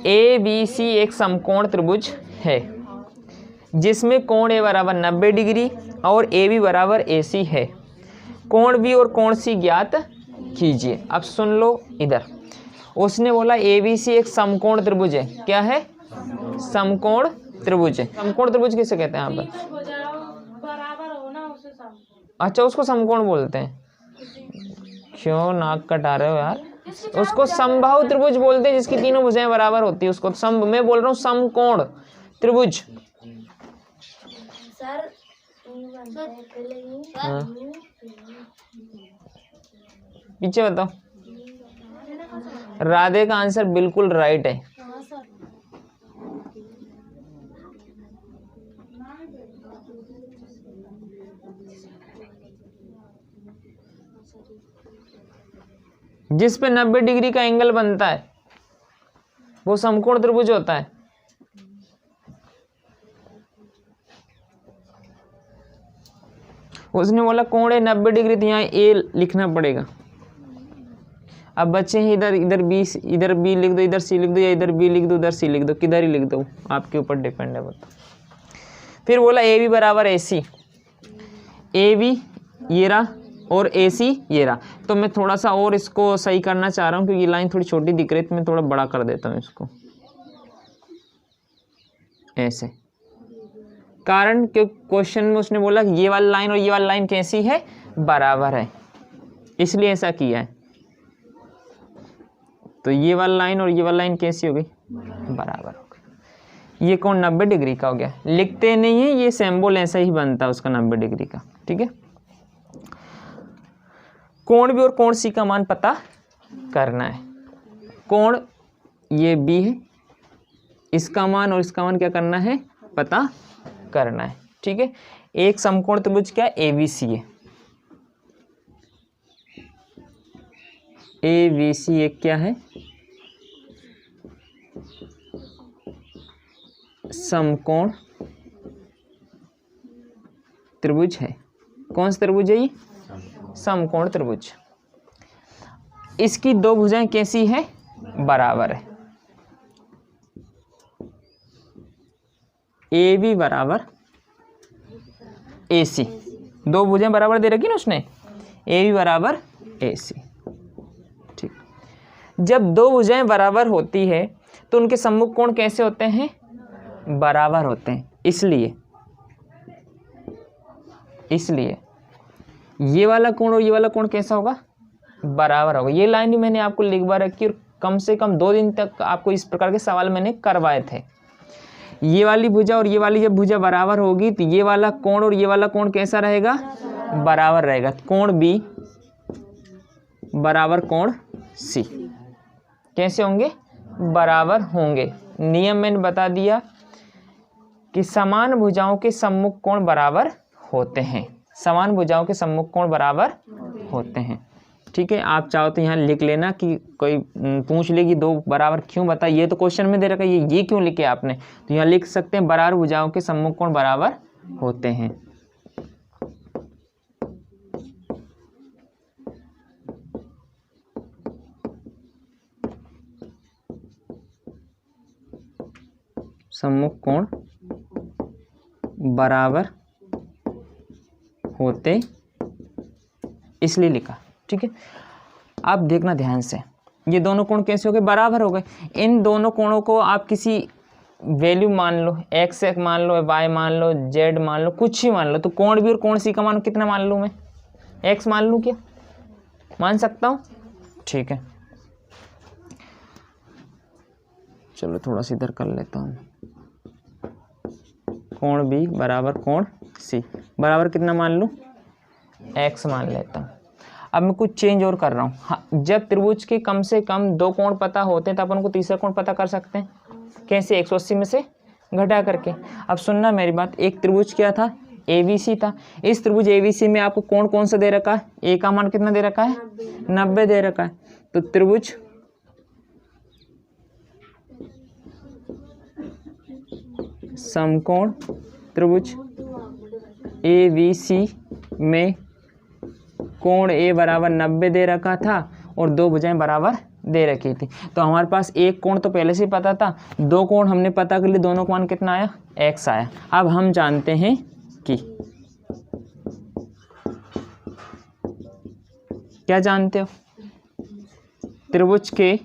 ABC एक समकोण त्रिभुज है जिसमें कोण A बराबर 90 डिग्री और AB बराबर AC है। कोण B और कोण C ज्ञात कीजिए। अब सुन लो इधर, उसने बोला ABC एक समकोण त्रिभुज है। क्या है? समकोण त्रिभुज है। समकोण त्रिभुज किसे कहते हैं यहाँ पर? अच्छा, उसको समकोण बोलते हैं। क्यों नाक कटा रहे हो यार? उसको समबाहु त्रिभुज बोलते हैं जिसकी तीनों भुजाएं बराबर होती है उसको सम। मैं बोल रहा हूँ समकोण त्रिभुज। सर पीछे बताओ। राधे का आंसर बिल्कुल राइट है। जिस पे 90 डिग्री का एंगल बनता है वो समकोण त्रिभुज होता है। उसने बोला कोण है 90 डिग्री, तो यहाँ ए लिखना पड़ेगा। अब बच्चे हैं इधर इधर बी लिख दो, इधर सी लिख दो, या इधर बी लिख दो उधर सी लिख दो, किधर ही लिख दो, आपके ऊपर डिपेंड है। बताओ। फिर बोला ए बी बराबर ए सी, ए बी ये रहा और ए सी ये रहा। तो मैं थोड़ा सा और इसको सही करना चाह रहा हूँ क्योंकि ये लाइन थोड़ी छोटी दिख रही है, तो मैं थोड़ा बड़ा कर देता हूँ इसको ऐसे। कारण क्योंकि क्वेश्चन में उसने बोला ये वाली लाइन और ये वाली लाइन कैसी है? बराबर है, इसलिए ऐसा किया है। तो ये वाली लाइन और ये वाली लाइन कैसी हो गई? बराबर हो गई। ये कोण 90 डिग्री का हो गया। लिखते नहीं है, ये सिंबल ऐसा ही बनता है उसका 90 डिग्री का। ठीक है। कोण बी और कोण सी का मान पता करना है। कोण ये बी है, इसका मान और इसका मान क्या करना है? पता करना है। ठीक है। एक समकोण त्रिभुज क्या है? ABC है। ABC एक क्या है? समकोण त्रिभुज है। कौन सा त्रिभुज है ये? समकोण त्रिभुज। इसकी दो भुजाएं कैसी है? बराबर है। AB बराबर AC, दो भुजाएं बराबर दे रखी ना उसने, AB बराबर AC। ठीक। जब दो भुजाएं बराबर होती है तो उनके सम्मुख कोण कैसे होते हैं? बराबर होते हैं। इसलिए ये वाला कोण और ये वाला कोण कैसा होगा? बराबर होगा। ये लाइन ही मैंने आपको लिखवा रखी और कम से कम 2 दिन तक आपको इस प्रकार के सवाल मैंने करवाए थे। ये वाली भुजा और ये वाली जब भुजा बराबर होगी तो ये वाला कोण और ये वाला कोण कैसा रहेगा? बराबर रहेगा। कोण B बराबर कोण C कैसे होंगे? बराबर होंगे। नियम मैंने बता दिया कि समान भुजाओं के सम्मुख कोण बराबर होते हैं। समान भुजाओं के सम्मुख कोण बराबर होते हैं। ठीक है। आप चाहो तो यहाँ लिख लेना कि कोई पूछ ले कि दो बराबर क्यों बता, ये तो क्वेश्चन में दे रखा है, ये क्यों लिखे आपने, तो यहाँ लिख सकते हैं बराबर भुजाओं के सम्मुख कोण बराबर होते हैं। सम्मुख कोण बराबर होते इसलिए लिखा। ठीक है। आप देखना ध्यान से, ये दोनों कोण कैसे हो गए? बराबर हो गए। इन दोनों कोणों को आप किसी वैल्यू मान लो, x एक मान लो, y मान लो, z मान लो, कुछ ही मान लो। तो कोण B और कोण C का मान कितना मान लूँ मैं? x मान लूँ क्या? मान सकता हूँ? ठीक है। चलो थोड़ा सा इधर कर लेता हूँ। कोण B बराबर कोण C बराबर कितना मान लूँ? x मान लेता हूँ। अब मैं कुछ चेंज और कर रहा हूँ। हाँ, जब त्रिभुज के कम से कम 2 कोण पता होते हैं तो अपन को तीसरा कोण पता कर सकते हैं। कैसे? 180 में से घटा करके। अब सुनना मेरी बात, एक त्रिभुज क्या था? ABC था। इस त्रिभुज ABC में आपको कोण कौन सा दे रखा है? A का मान कितना दे रखा है? 90 दे रखा है। तो त्रिभुज समकोण त्रिभुज ABC में कोण A बराबर 90 दे रखा था और दो भुजाएं बराबर दे रखी थी। तो हमारे पास एक कोण तो पहले से ही पता था, दो कोण हमने पता कर लिए, दोनों का मान कितना आया, x आया। अब हम जानते हैं कि क्या जानते हो, त्रिभुज के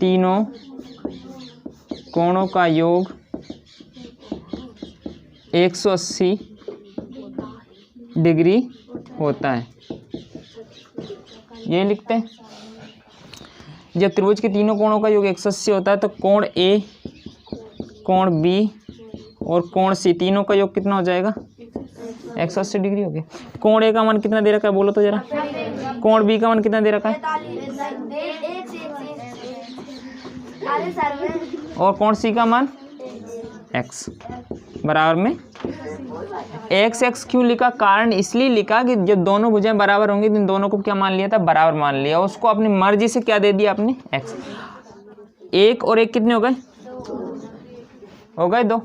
तीनों कोणों का योग 180 डिग्री होता है। ये लिखते हैं, जब त्रिभुज के तीनों कोणों का योग 180 होता है तो कोण A, कोण B और कोण C तीनों का योग कितना हो जाएगा, 180 डिग्री हो गया। कोण A का मान कितना दे रखा है बोलो तो जरा, कोण B का मान कितना दे रखा है, और कोण C का मान x बराबर में x क्यों लिखा, कारण इसलिए लिखा कि जब दोनों भुजाएं बराबर होंगी तो इन दोनों को क्या मान लिया था, बराबर मान लिया। उसको अपनी मर्जी से क्या दे दिया आपने, x। एक और एक कितने हो गए, हो गए 2।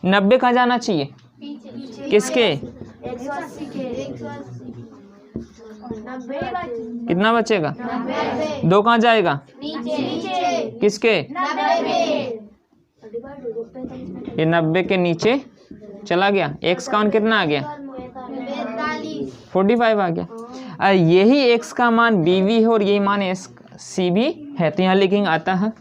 90 कहाँ जाना चाहिए, किसके, कितना बचेगा, 2 कहाँ जाएगा, किसके, ये 90 के नीचे चला गया। x का मान कितना आ गया, 45 आ गया। यही x का मान b भी है और यही मान c भी है, तो यहाँ लिखेंगे आता है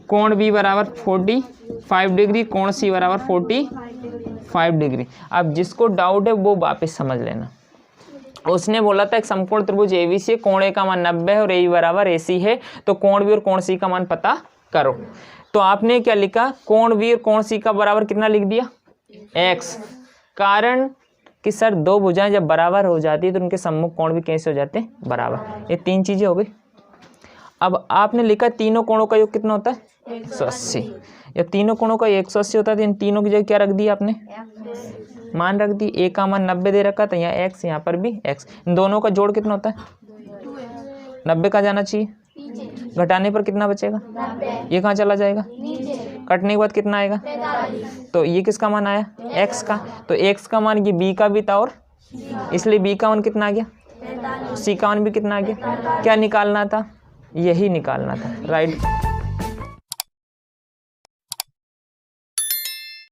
कोण b बराबर 45 डिग्री, कोण c बराबर 45 डिग्री। अब जिसको डाउट है वो वापस समझ लेना। उसने बोला था एक समकोण त्रिभुज ABC, कोण A का मान 90 है और AB बराबर AC है, तो कोण B और कोण C का मान पता करो। तो आपने क्या लिखा, कोण B और कोण C का बराबर कितना लिख दिया, x। कारण कि सर दो भुजाएं जब बराबर हो जाती है तो उनके सम्मुख कोण भी कैसे हो जाते हैं, बराबर। ये 3 चीजें हो गई। अब आपने लिखा तीनों कोणों का योग कितना होता है, 180। या तीनों कोणों का 180 होता है तो इन तीनों की जगह क्या रख दिया आपने, मान रख दी। A का मान 90 दे रखा था, यहाँ x, यहाँ पर भी x। इन दोनों का जोड़ कितना होता है, 90 का जाना चाहिए, घटाने पर कितना बचेगा, ये कहाँ चला जाएगा, कटने के बाद कितना आएगा, तो ये किसका मान आया, x का। तो x का मान ये b का भी था और इसलिए b का मान कितना आ गया, c का मान भी कितना आ गया। क्या निकालना था, यही निकालना था, राइट।